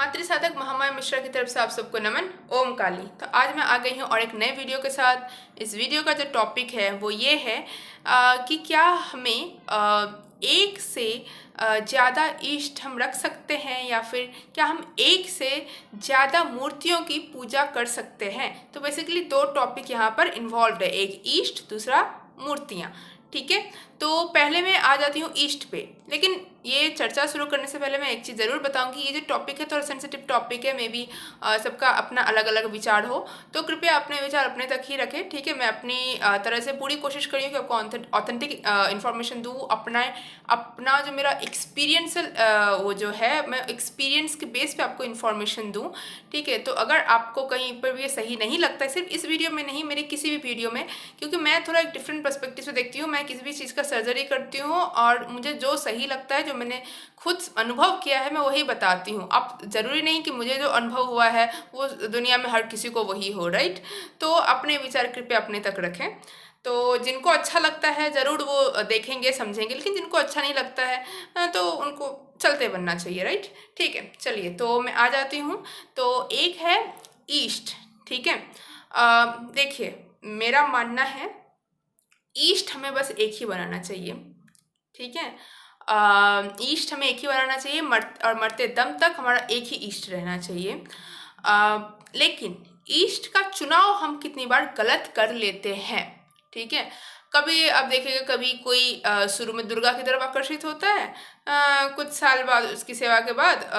मातृ साधक महामाया मिश्रा की तरफ से आप सबको नमन। ओम काली। तो आज मैं आ गई हूँ और एक नए वीडियो के साथ। इस वीडियो का जो टॉपिक है वो ये है कि क्या हमें एक से ज़्यादा इष्ट हम रख सकते हैं या फिर क्या हम एक से ज़्यादा मूर्तियों की पूजा कर सकते हैं। तो बेसिकली दो टॉपिक यहाँ पर इन्वॉल्व है, एक इष्ट, दूसरा मूर्तियाँ। ठीक है, तो पहले मैं आ जाती हूँ ईस्ट पे। लेकिन ये चर्चा शुरू करने से पहले मैं एक चीज़ ज़रूर बताऊंगी, ये जो टॉपिक है थोड़ा सेंसिटिव टॉपिक है, मे बी सबका अपना अलग अलग विचार हो, तो कृपया अपने विचार अपने तक ही रखें। ठीक है, मैं अपनी तरह से पूरी कोशिश करी हूँ कि आपको ऑथेंटिक इन्फॉर्मेशन दूँ। अपना जो मेरा एक्सपीरियंसल वो जो है, मैं एक्सपीरियंस के बेस पे आपको इन्फॉर्मेशन दूँ। ठीक है, तो अगर आपको कहीं पर भी ये सही नहीं लगता है, सिर्फ इस वीडियो में नहीं, मेरे किसी भी वीडियो में, क्योंकि मैं थोड़ा एक डिफरेंट पर्सपेक्टिव से देखती हूँ, मैं किसी भी चीज़ का सर्जरी करती हूँ और मुझे जो सही लगता है, जो मैंने खुद अनुभव किया है, मैं वही बताती हूँ। अब ज़रूरी नहीं कि मुझे जो अनुभव हुआ है वो दुनिया में हर किसी को वही हो, राइट। तो अपने विचार कृपया अपने तक रखें। तो जिनको अच्छा लगता है ज़रूर वो देखेंगे समझेंगे, लेकिन जिनको अच्छा नहीं लगता है तो उनको चलते बनना चाहिए, राइट। ठीक है, चलिए तो मैं आ जाती हूँ। तो एक है ईस्ट। ठीक है, देखिए मेरा मानना है ईस्ट हमें बस एक ही बनाना चाहिए। ठीक है, ईस्ट हमें एक ही बनाना चाहिए, और मरते दम तक हमारा एक ही ईस्ट रहना चाहिए। लेकिन ईस्ट का चुनाव हम कितनी बार गलत कर लेते हैं। ठीक है, कभी आप देखिएगा, कभी कोई शुरू में दुर्गा की तरफ आकर्षित होता है, कुछ साल बाद उसकी सेवा के बाद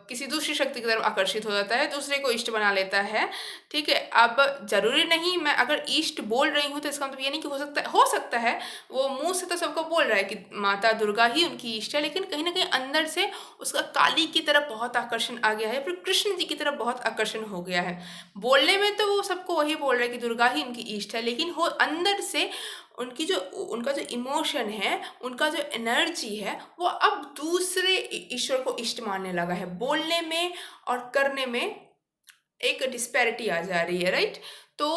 किसी दूसरी शक्ति की तरफ आकर्षित हो जाता है, दूसरे को इष्ट बना लेता है। ठीक है, अब जरूरी नहीं मैं अगर ईस्ट बोल रही हूँ तो इसका मतलब ये नहीं कि हो सकता है वो मुंह से तो सबको बोल रहा है कि माता दुर्गा ही उनकी इष्ट है, लेकिन कहीं ना कहीं अंदर से उसका काली की तरफ बहुत आकर्षण आ गया है, फिर कृष्ण जी की तरफ बहुत आकर्षण हो गया है। बोलने में तो वो सबको वही बोल रहा है कि दुर्गा ही उनकी इष्ट है, लेकिन वो अंदर से उनका जो इमोशन है, उनका जो एनर्जी है, वो अब दूसरे ईश्वर को इष्ट मानने लगा है। बोलने में और करने में एक डिस्पैरिटी आ जा रही है, राइट। तो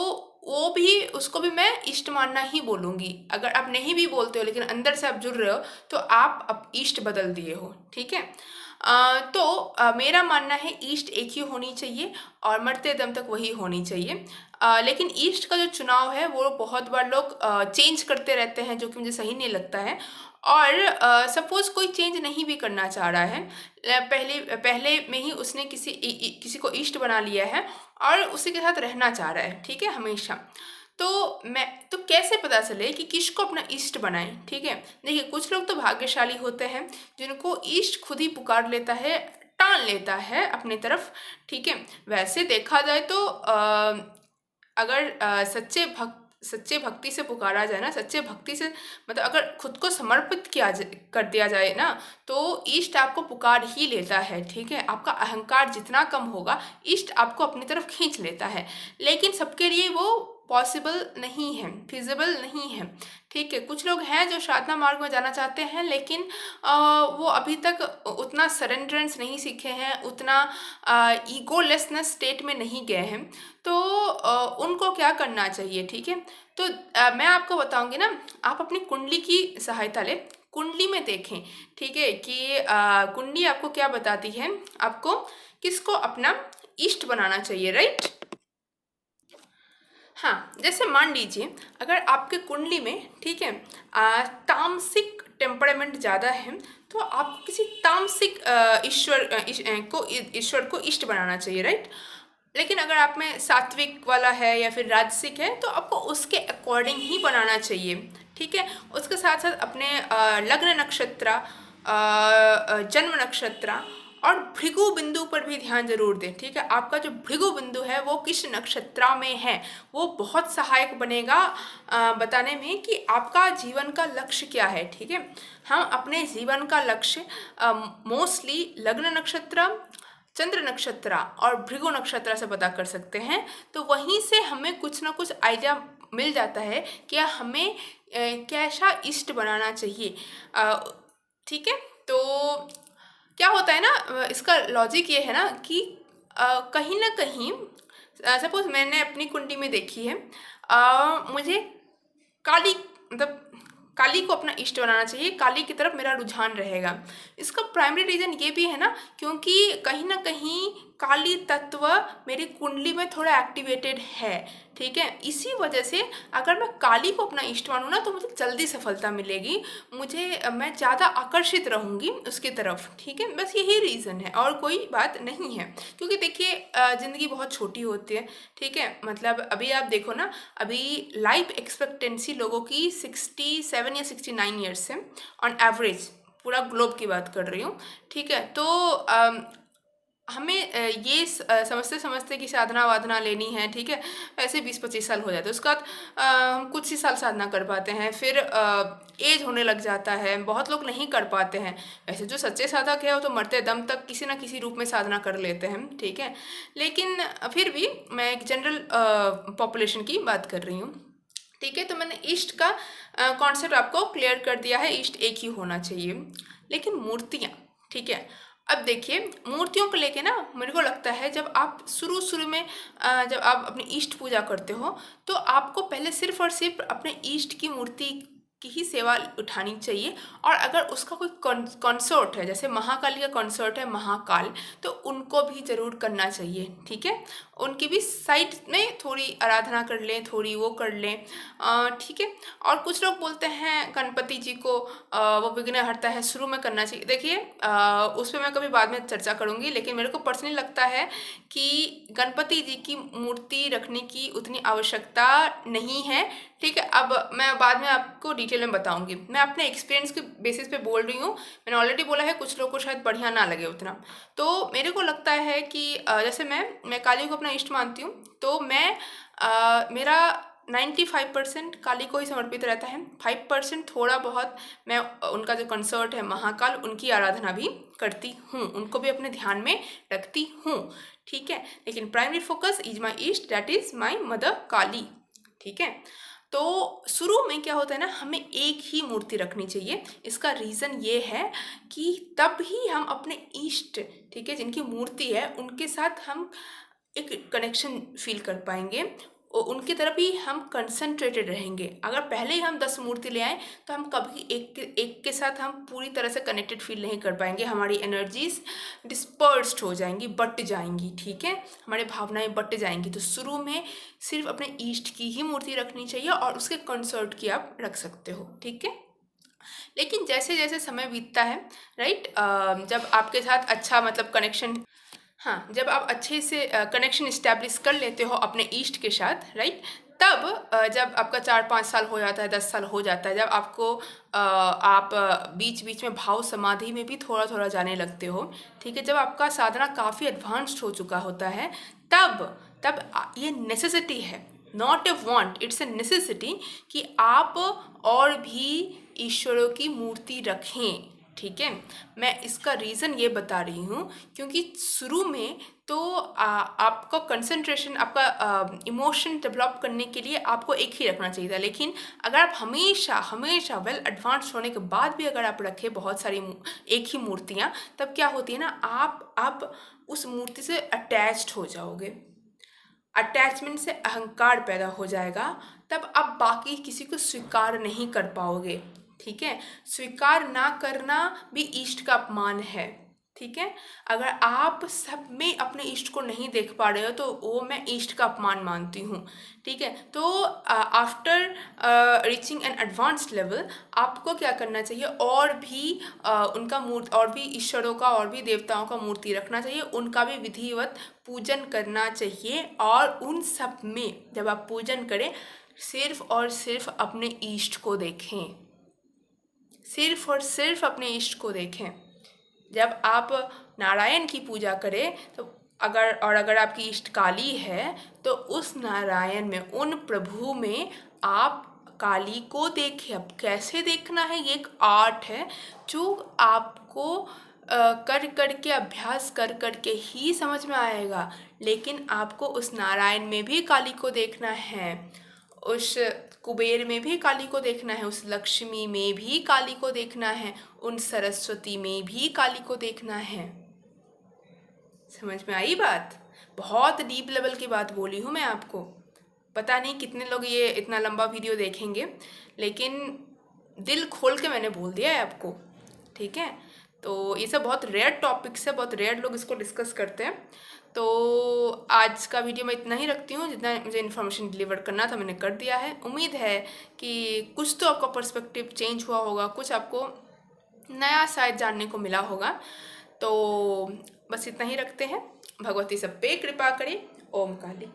वो भी, उसको भी मैं इष्ट मानना ही बोलूँगी। अगर आप नहीं भी बोलते हो लेकिन अंदर से आप जुड़ रहे हो तो आप अब ईस्ट बदल दिए हो। ठीक है, मेरा मानना है ईस्ट एक ही होनी चाहिए और मरते दम तक वही होनी चाहिए। लेकिन ईस्ट का जो चुनाव है वो बहुत बार लोग चेंज करते रहते हैं, जो कि मुझे सही नहीं लगता है। और सपोज कोई चेंज नहीं भी करना चाह रहा है, पहले पहले में ही उसने किसी को इष्ट बना लिया है और उसी के साथ रहना चाह रहा है, ठीक है, हमेशा। तो कैसे पता चले कि किसको अपना इष्ट बनाएं। ठीक है, देखिए कुछ लोग तो भाग्यशाली होते हैं जिनको इष्ट खुद ही पुकार लेता है, टान लेता है अपनी तरफ। ठीक है, वैसे देखा जाए तो अगर सच्चे भक्ति से पुकारा जाए ना, सच्चे भक्ति से मतलब अगर खुद को समर्पित कर दिया जाए ना, तो इष्ट आपको पुकार ही लेता है। ठीक है, आपका अहंकार जितना कम होगा, इष्ट आपको अपनी तरफ खींच लेता है। लेकिन सबके लिए वो पॉसिबल नहीं है, फिजिबल नहीं है। ठीक है, कुछ लोग हैं जो साधना मार्ग में जाना चाहते हैं, लेकिन वो अभी तक उतना सरेंडरेंस नहीं सीखे हैं, उतना ईगोलेसनेस स्टेट में नहीं गए हैं। तो उनको क्या करना चाहिए। ठीक है, तो मैं आपको बताऊंगी ना, आप अपनी कुंडली की सहायता लें, कुंडली में देखें। ठीक है, कि कुंडली आपको क्या बताती है, आपको किसको अपना इष्ट बनाना चाहिए, राइट। हाँ, जैसे मान लीजिए अगर आपके कुंडली में, ठीक है, तामसिक टेम्परामेंट ज़्यादा है, तो आपको किसी तामसिक ईश्वर को इष्ट बनाना चाहिए, राइट। लेकिन अगर आप में सात्विक वाला है या फिर राजसिक है, तो आपको उसके अकॉर्डिंग ही बनाना चाहिए। ठीक है, उसके साथ साथ अपने लग्न नक्षत्र, जन्म नक्षत्र और भृगु बिंदु पर भी ध्यान जरूर दें। ठीक है, आपका जो भृगु बिंदु है वो किस नक्षत्र में है, वो बहुत सहायक बनेगा बताने में कि आपका जीवन का लक्ष्य क्या है। ठीक है, हम अपने जीवन का लक्ष्य मोस्टली लग्न नक्षत्र, चंद्र नक्षत्र और भृगु नक्षत्र से पता कर सकते हैं। तो वहीं से हमें कुछ ना कुछ आइडिया मिल जाता है कि हमें कैसा इष्ट बनाना चाहिए। ठीक है, तो क्या होता है ना, इसका लॉजिक ये है ना कि कहीं ना कहीं सपोज मैंने अपनी कुंडली में देखी है, मुझे काली मतलब काली को अपना इष्ट बनाना चाहिए, काली की तरफ मेरा रुझान रहेगा। इसका प्राइमरी रीज़न ये भी है ना, क्योंकि कहीं ना कहीं काली तत्व मेरी कुंडली में थोड़ा एक्टिवेटेड है, ठीक है। इसी वजह से अगर मैं काली को अपना इष्ट मानूँ ना तो मुझे जल्दी सफलता मिलेगी, मैं ज़्यादा आकर्षित रहूँगी उसकी तरफ, ठीक है। बस यही रीज़न है और कोई बात नहीं है। क्योंकि देखिए ज़िंदगी बहुत छोटी होती है, ठीक है। मतलब अभी आप देखो ना, अभी लाइफ एक्सपेक्टेंसी लोगों की 67 या 69 ईयर्स है ऑन एवरेज, पूरा ग्लोब की बात कर रही हूँ, ठीक है। तो हमें ये समझते समझते कि साधना वाधना लेनी है, ठीक है, ऐसे 20-25 साल हो जाते हैं। उसके बाद हम कुछ ही साल साधना कर पाते हैं, फिर एज होने लग जाता है, बहुत लोग नहीं कर पाते हैं। वैसे जो सच्चे साधक है वो तो मरते दम तक किसी ना किसी रूप में साधना कर लेते हैं, ठीक है। लेकिन फिर भी मैं एक जनरल पॉपुलेशन की बात कर रही हूँ, ठीक है। तो मैंने इष्ट का कॉन्सेप्ट आपको क्लियर कर दिया है, इष्ट एक ही होना चाहिए। लेकिन मूर्तियाँ, ठीक है। अब देखिए मूर्तियों को लेके ना मेरे को लगता है जब आप शुरू में जब आप अपनी इष्ट पूजा करते हो तो आपको पहले सिर्फ और सिर्फ अपने इष्ट की मूर्ति की ही सेवा उठानी चाहिए। और अगर उसका कोई कंसर्ट है, जैसे महाकाली का कंसर्ट है महाकाल, तो उनको भी ज़रूर करना चाहिए, ठीक है। उनकी भी साइड में थोड़ी आराधना कर लें, थोड़ी वो कर लें, ठीक है। और कुछ लोग बोलते हैं गणपति जी को वो विघ्न हरता है, शुरू में करना चाहिए। देखिए उस पर मैं कभी बाद में चर्चा करूँगी, लेकिन मेरे को पर्सनली लगता है कि गणपति जी की मूर्ति रखने की उतनी आवश्यकता नहीं है, ठीक है। अब मैं बाद में आपको डिटेल में बताऊंगी, मैं अपने एक्सपीरियंस के बेसिस पे बोल रही हूँ। मैंने ऑलरेडी बोला है कुछ लोगों को शायद बढ़िया ना लगे उतना, तो मेरे को लगता है कि जैसे मैं काली को अपना इष्ट मानती हूँ, तो मेरा 95% काली को ही समर्पित रहता है। 5% थोड़ा बहुत मैं उनका जो कंसर्ट है महाकाल, उनकी आराधना भी करती हूँ, उनको भी अपने ध्यान में रखती हूँ, ठीक है। लेकिन primary focus is my isht, that is my mother Kali, ठीक है। तो शुरू में क्या होता है ना, हमें एक ही मूर्ति रखनी चाहिए। इसका रीज़न ये है कि तब ही हम अपने इष्ट, ठीक है, जिनकी मूर्ति है उनके साथ हम एक कनेक्शन फील कर पाएंगे और उनकी तरफ ही हम कंसंट्रेटेड रहेंगे। अगर पहले ही हम 10 मूर्ति ले आए तो हम कभी एक के साथ हम पूरी तरह से कनेक्टेड फील नहीं कर पाएंगे, हमारी एनर्जीज डिस्पर्स्ड हो जाएंगी, बट जाएंगी, ठीक है, हमारी भावनाएं बट जाएंगी। तो शुरू में सिर्फ अपने ईष्ट की ही मूर्ति रखनी चाहिए और उसके कंसर्ट की आप रख सकते हो, ठीक है। लेकिन जैसे जैसे समय बीतता है, राइट, जब आपके साथ अच्छा मतलब कनेक्शन, हाँ, जब आप अच्छे से कनेक्शन इस्टेब्लिश कर लेते हो अपने ईस्ट के साथ, राइट, तब जब आपका 4-5 साल हो जाता है, 10 साल हो जाता है, जब आपको आप बीच बीच में भाव समाधि में भी थोड़ा थोड़ा जाने लगते हो, ठीक है, जब आपका साधना काफ़ी एडवांस्ड हो चुका होता है, तब तब ये नेसेसिटी है, not a want, it's a necessity कि आप और भी ईश्वरों की मूर्ति रखें, ठीक है। मैं इसका रीज़न ये बता रही हूँ क्योंकि शुरू में तो आपका कंसंट्रेशन, आपका इमोशन डेवलप करने के लिए आपको एक ही रखना चाहिए था। लेकिन अगर आप हमेशा हमेशा वेल एडवांस होने के बाद भी अगर आप रखें बहुत सारी एक ही मूर्तियाँ, तब क्या होती है ना, आप उस मूर्ति से अटैच्ड हो जाओगे, अटैचमेंट से अहंकार पैदा हो जाएगा, तब आप बाकी किसी को स्वीकार नहीं कर पाओगे, ठीक है। स्वीकार ना करना भी इष्ट का अपमान है, ठीक है। अगर आप सब में अपने इष्ट को नहीं देख पा रहे हो तो वो मैं इष्ट का अपमान मानती हूँ, ठीक है। तो after reaching N advanced level आपको क्या करना चाहिए, और भी उनका मूर्ति, और भी ईश्वरों का और भी देवताओं का मूर्ति रखना चाहिए, उनका भी विधिवत पूजन करना चाहिए। और उन सब में जब आप पूजन करें सिर्फ और सिर्फ अपने इष्ट को देखें, सिर्फ और सिर्फ अपने इष्ट को देखें। जब आप नारायण की पूजा करें तो अगर आपकी इष्ट काली है तो उस नारायण में, उन प्रभु में आप काली को देखें। अब कैसे देखना है, ये एक आर्ट है जो आपको कर कर के, अभ्यास कर कर के ही समझ में आएगा। लेकिन आपको उस नारायण में भी काली को देखना है, उस कुबेर में भी काली को देखना है, उस लक्ष्मी में भी काली को देखना है, उन सरस्वती में भी काली को देखना है। समझ में आई बात? बहुत डीप लेवल की बात बोली हूँ मैं आपको। पता नहीं कितने लोग ये इतना लंबा वीडियो देखेंगे, लेकिन दिल खोल के मैंने बोल दिया है आपको, ठीक है। तो ये सब बहुत रेयर टॉपिक्स है, बहुत रेयर लोग इसको डिस्कस करते हैं। तो आज का वीडियो मैं इतना ही रखती हूँ, जितना मुझे इन्फॉर्मेशन डिलीवर करना था मैंने कर दिया है। उम्मीद है कि कुछ तो आपका पर्सपेक्टिव चेंज हुआ होगा, कुछ आपको नया शायद जानने को मिला होगा। तो बस इतना ही रखते हैं। भगवती सब पे कृपा करे। ओम काली।